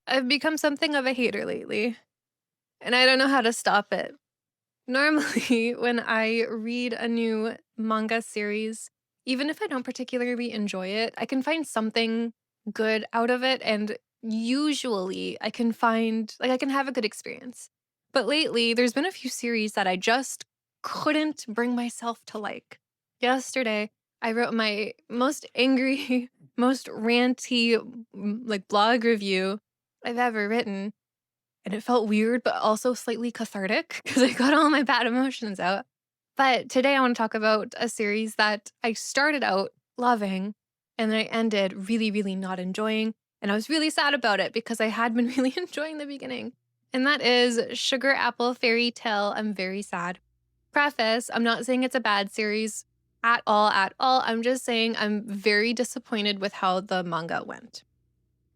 I've become something of a hater lately, and I don't know how to stop it. Normally, when I read a new manga series, even if I don't particularly enjoy it, I can find something good out of it, and usually I can have a good experience. But lately, there's been a few series that I just couldn't bring myself to like. Yesterday, I wrote my most angry, most ranty, like blog review I've ever written, and it felt weird, but also slightly cathartic because I got all my bad emotions out. But today I want to talk about a series that I started out loving and then I ended really, really not enjoying. And I was really sad about it because I had been really enjoying the beginning. And that is Sugar Apple Fairy Tale. I'm very sad. Preface, I'm not saying it's a bad series at all, at all. I'm just saying I'm very disappointed with how the manga went.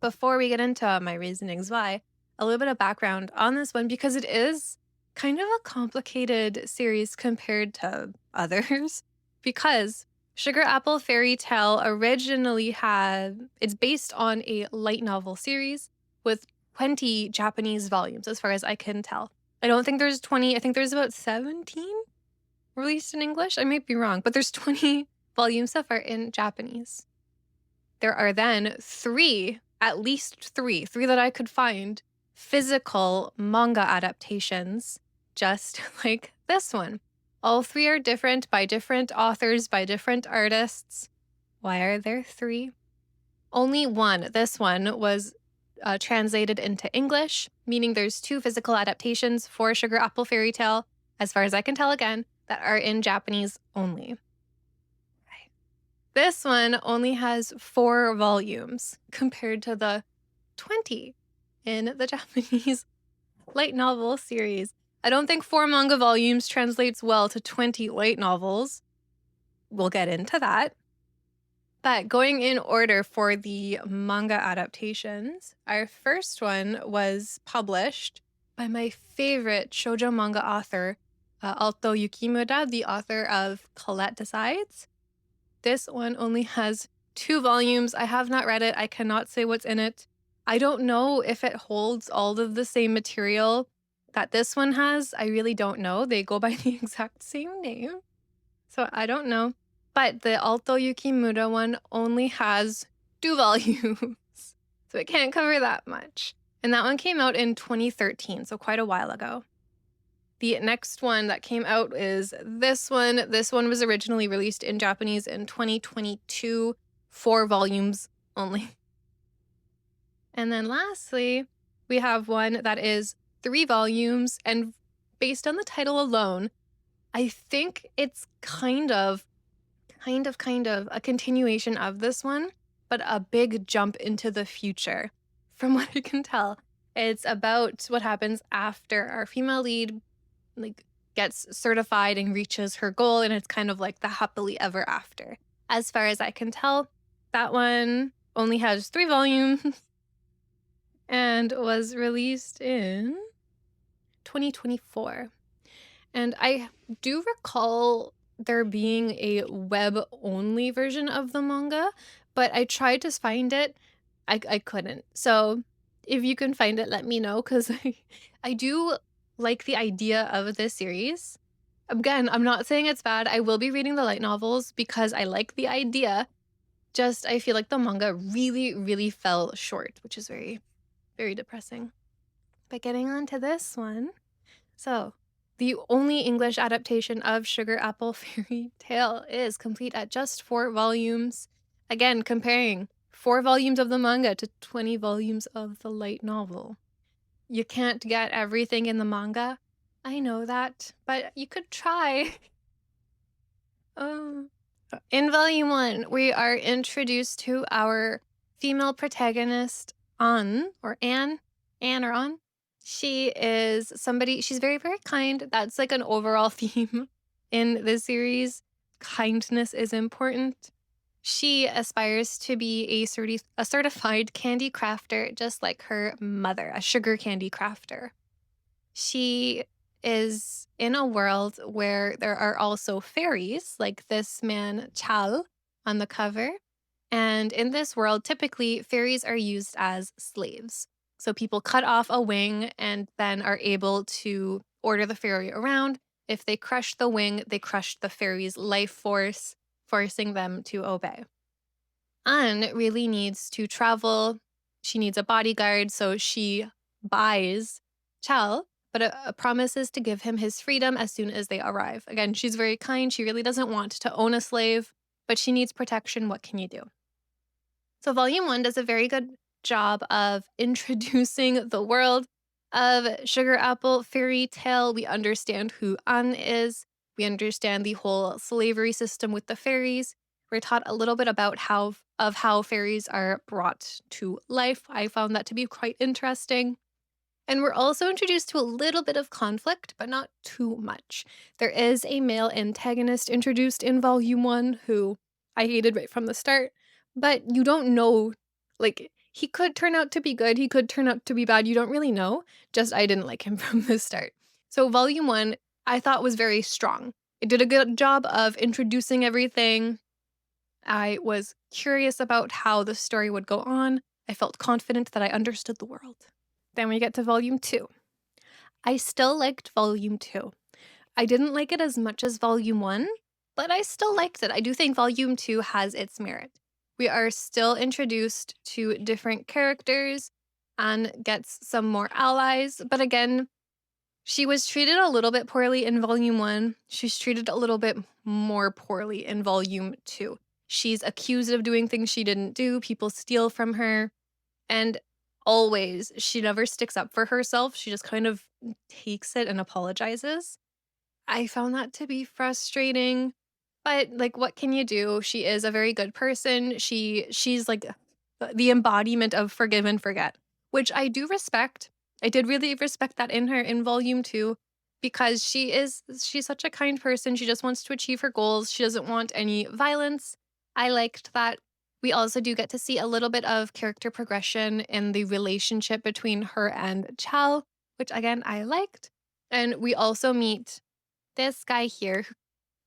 Before we get into my reasonings why, a little bit of background on this one because it is kind of a complicated series compared to others. Because Sugar Apple Fairy Tale originally it's based on a light novel series with 20 Japanese volumes, as far as I can tell. I don't think there's 20, I think there's about 17 released in English. I might be wrong, but there's 20 volumes so far in Japanese. There are then at least three that I could find, physical manga adaptations, just like this one. All three are different by different authors, by different artists. Why are there three? Only one, this one, was translated into English, meaning there's two physical adaptations for Sugar Apple Fairy Tale, as far as I can tell again, that are in Japanese only. This one only has 4 volumes compared to the 20 in the Japanese light novel series. I don't think 4 manga volumes translates well to 20 light novels. We'll get into that. But going in order for the manga adaptations, our first one was published by my favorite shoujo manga author, Alto Yukimura, the author of Colette Decides. This one only has 2 volumes. I have not read it. I cannot say what's in it. I don't know if it holds all of the same material that this one has. I really don't know. They go by the exact same name. So I don't know. But the Alto Yukimura one only has 2 volumes. So it can't cover that much. And that one came out in 2013, so quite a while ago. The next one that came out is this one. This one was originally released in Japanese in 2022, 4 volumes only. And then lastly, we have one that is 3 volumes, and based on the title alone, I think it's kind of a continuation of this one, but a big jump into the future. From what I can tell, it's about what happens after our female lead gets certified and reaches her goal, and it's kind of like the happily ever after. As far as I can tell, that one only has 3 volumes and was released in 2024. And I do recall there being a web-only version of the manga, but I tried to find it. I couldn't. So if you can find it, let me know, because I do like the idea of this series. Again, I'm not saying it's bad. I will be reading the light novels because I like the idea. Just I feel like the manga really, really fell short, which is very, very depressing. But getting on to this one. So, the only English adaptation of Sugar Apple Fairy Tale is complete at just 4 volumes. Again, comparing 4 volumes of the manga to 20 volumes of the light novel. You can't get everything in the manga. I know that, but you could try. Oh. In volume 1, we are introduced to our female protagonist, Anne or Anne or Anne. She is she's very, very kind. That's like an overall theme in the series. Kindness is important. She aspires to be a certified candy crafter, just like her mother, a sugar candy crafter. She is in a world where there are also fairies, like this man, Chal, on the cover. And in this world, typically, fairies are used as slaves. So people cut off a wing and then are able to order the fairy around. If they crush the wing, they crush the fairy's life force, forcing them to obey. An really needs to travel. She needs a bodyguard, so she buys Chal, but promises to give him his freedom as soon as they arrive. Again, she's very kind. She really doesn't want to own a slave, but she needs protection. What can you do? So, Volume 1 does a very good job of introducing the world of Sugar Apple Fairy Tale. We understand who An is. We understand the whole slavery system with the fairies. We're taught a little bit about how fairies are brought to life. I found that to be quite interesting. And we're also introduced to a little bit of conflict, but not too much. There is a male antagonist introduced in Volume 1 who I hated right from the start, but you don't know. Like, he could turn out to be good, he could turn out to be bad. You don't really know. Just, I didn't like him from the start. So, Volume 1, I thought was very strong. It did a good job of introducing everything. I was curious about how the story would go on. I felt confident that I understood the world. Then we get to Volume 2. I still liked Volume 2. I didn't like it as much as Volume 1, but I still liked it. I do think Volume 2 has its merit. We are still introduced to different characters and gets some more allies, but again, she was treated a little bit poorly in Volume 1. She's treated a little bit more poorly in Volume 2. She's accused of doing things she didn't do, people steal from her, and always, she never sticks up for herself. She just kind of takes it and apologizes. I found that to be frustrating, but like what can you do? She is a very good person. She's like the embodiment of forgive and forget, which I do respect. I did really respect that in her in Volume 2 because she's such a kind person. She just wants to achieve her goals. She doesn't want any violence. I liked that. We also do get to see a little bit of character progression in the relationship between her and Chal, which again I liked. And we also meet this guy here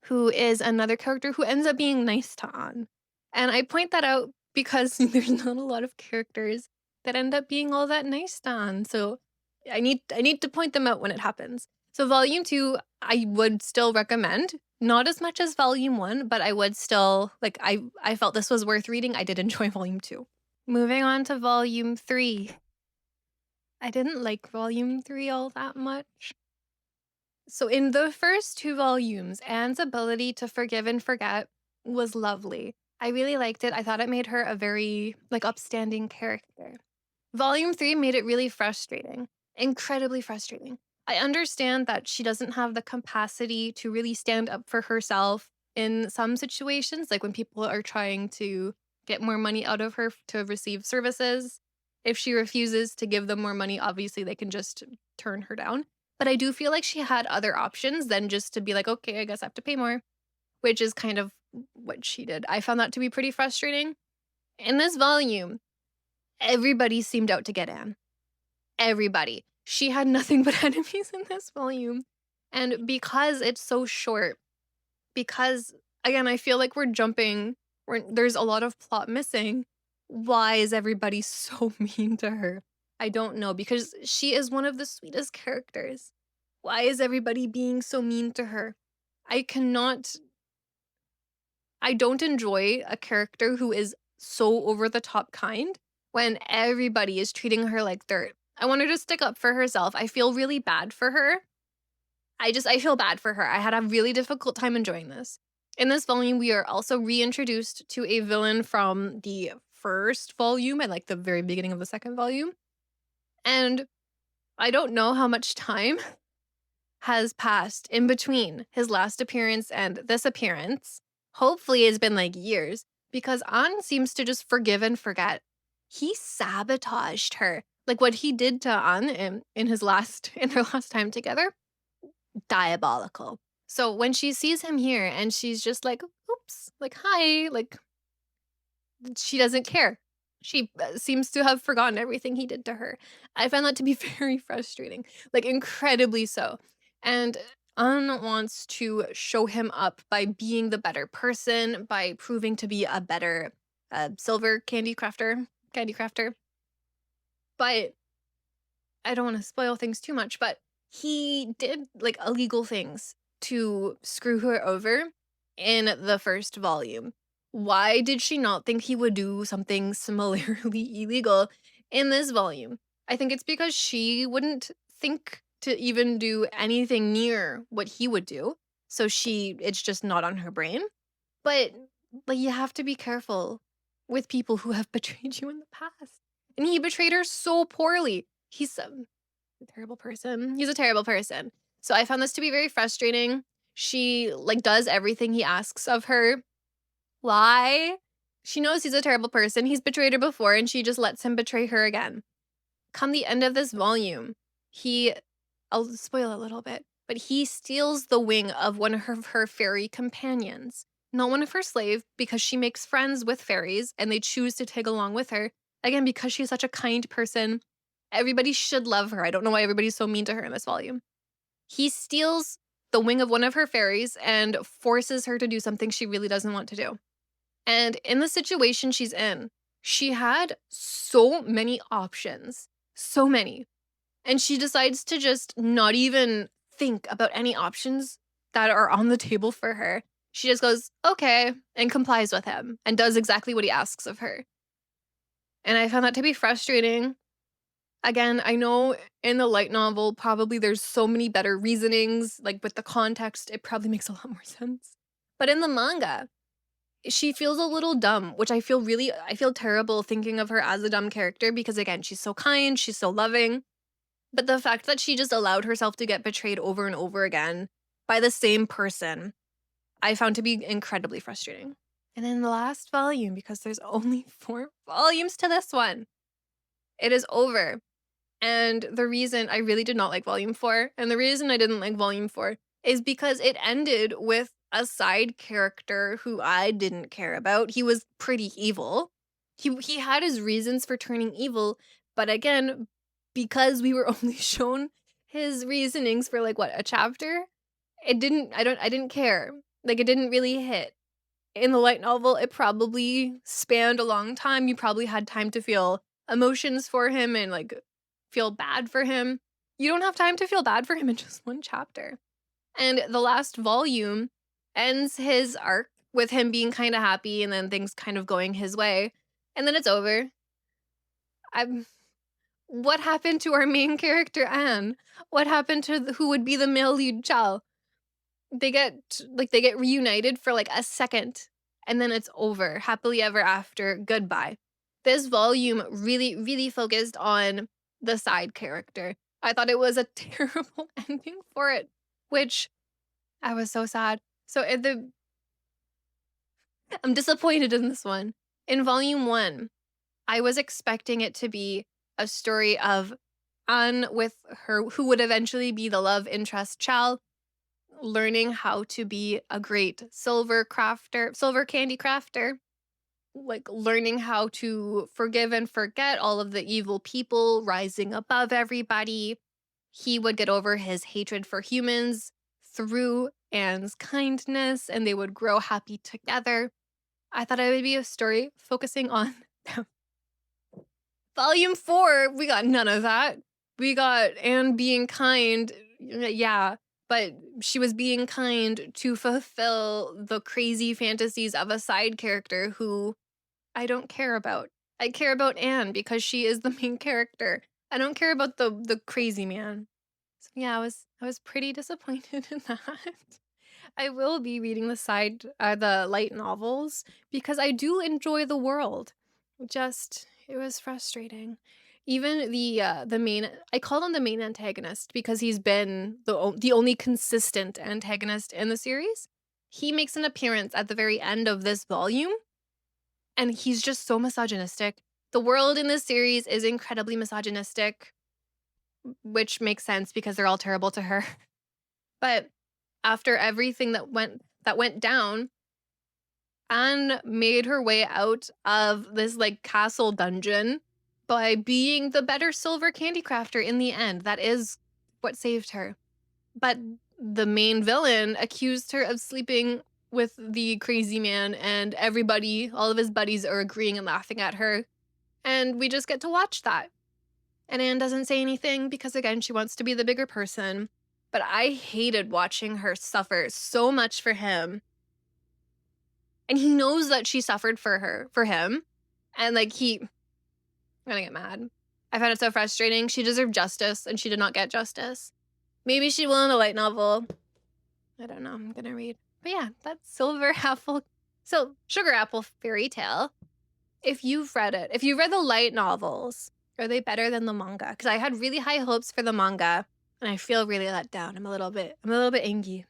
who is another character who ends up being nice to An. And I point that out because there's not a lot of characters that end up being all that nice to An. So I need to point them out when it happens. So Volume 2, I would still recommend. Not as much as Volume 1, but I would still I felt this was worth reading. I did enjoy Volume 2. Moving on to Volume 3. I didn't like Volume 3 all that much. So, in the first two volumes, Anne's ability to forgive and forget was lovely. I really liked it. I thought it made her a very upstanding character. Volume 3 made it really frustrating, incredibly frustrating. I understand that she doesn't have the capacity to really stand up for herself in some situations, like when people are trying to get more money out of her to receive services. If she refuses to give them more money, obviously they can just turn her down. But I do feel like she had other options than just to be like, okay, I guess I have to pay more, which is kind of what she did. I found that to be pretty frustrating. In this volume, everybody seemed out to get Anne. Everybody. She had nothing but enemies in this volume. And because it's so short, because again, I feel like we're jumping, there's a lot of plot missing. Why is everybody so mean to her? I don't know, because she is one of the sweetest characters. Why is everybody being so mean to her? I cannot. I don't enjoy a character who is so over the top kind when everybody is treating her like dirt. I want her to stick up for herself. I feel really bad for her. I feel bad for her. I had a really difficult time enjoying this. In this volume, we are also reintroduced to a villain from the first volume and the very beginning of the second volume. And I don't know how much time has passed in between his last appearance and this appearance. Hopefully, it's been years because An seems to just forgive and forget. He sabotaged her. Like what he did to An in their last time together, diabolical. So when she sees him here and she's just like, oops, hi, she doesn't care. She seems to have forgotten everything he did to her. I found that to be very frustrating, incredibly so. And An wants to show him up by being the better person, by proving to be a better silver candy crafter. But I don't want to spoil things too much, but he did like illegal things to screw her over in the first volume. Why did she not think he would do something similarly illegal in this volume? I think it's because she wouldn't think to even do anything near what he would do. So it's just not on her brain. But like you have to be careful with people who have betrayed you in the past. And he betrayed her so poorly. He's a terrible person. He's a terrible person. So I found this to be very frustrating. She like does everything he asks of her. Why? She knows he's a terrible person. He's betrayed her before and she just lets him betray her again. Come the end of this volume, he I'll spoil a little bit, but he steals the wing of one of her fairy companions. Not one of her slave, because she makes friends with fairies and they choose to tag along with her. Again, because she's such a kind person. Everybody should love her. I don't know why everybody's so mean to her in this volume. He steals the wing of one of her fairies and forces her to do something she really doesn't want to do. And in the situation she's in, she had so many options. So many. And she decides to just not even think about any options that are on the table for her. She just goes, okay, and complies with him and does exactly what he asks of her. And I found that to be frustrating. Again, I know in the light novel, probably there's so many better reasonings. Like with the context, it probably makes a lot more sense. But in the manga, she feels a little dumb, which I feel terrible thinking of her as a dumb character because, again, she's so kind, she's so loving. But the fact that she just allowed herself to get betrayed over and over again by the same person, I found to be incredibly frustrating. And in the last volume, because there's only 4 volumes to this one, it is over. And the reason I really did not like volume 4, and the reason I didn't like volume 4 is because it ended with a side character who I didn't care about. He was pretty evil. He had his reasons for turning evil, but again, because we were only shown his reasonings for like what, a chapter, I didn't care. Like it didn't really hit. In the light novel, it probably spanned a long time. You probably had time to feel emotions for him and like feel bad for him. You don't have time to feel bad for him in just one chapter. And the last volume ends his arc with him being kind of happy and then things kind of going his way. And then it's over. I'm What happened to our main character Anne? What happened to who would be the male lead Chao? They get reunited for like a second and then it's over. Happily ever after. Goodbye. This volume really focused on the side character. I thought it was a terrible ending for it, which I was so sad. So I'm disappointed in this one. In volume 1, I was expecting it to be a story of Anne with her who would eventually be the love interest Chal, learning how to be a great silver candy crafter, like learning how to forgive and forget all of the evil people, rising above everybody. He would get over his hatred for humans through Anne's kindness, and they would grow happy together. I thought it would be a story focusing on them. Volume 4, we got none of that. We got Anne being kind, yeah, but she was being kind to fulfill the crazy fantasies of a side character who I don't care about. I care about Anne because she is the main character. I don't care about the crazy man. So yeah, I was pretty disappointed in that. I will be reading the light novels because I do enjoy the world. Just it was frustrating. Even the main, I call him the main antagonist because he's been the only consistent antagonist in the series. He makes an appearance at the very end of this volume, and he's just so misogynistic. The world in this series is incredibly misogynistic, which makes sense because they're all terrible to her. But after everything that went down, Anne made her way out of this like castle dungeon by being the better silver candy crafter in the end. That is what saved her. But the main villain accused her of sleeping with the crazy man, and everybody, all of his buddies, are agreeing and laughing at her. And we just get to watch that. And Anne doesn't say anything because, again, she wants to be the bigger person. But I hated watching her suffer so much for him. And he knows that she suffered for him. And I'm gonna get mad. I found it so frustrating. She deserved justice and she did not get justice. Maybe she will in a light novel. I don't know. I'm gonna read. But yeah, that's Sugar Apple Fairy Tale. If you've read it, if you read the light novels, are they better than the manga? Because I had really high hopes for the manga and I feel really let down. I'm a little bit angry.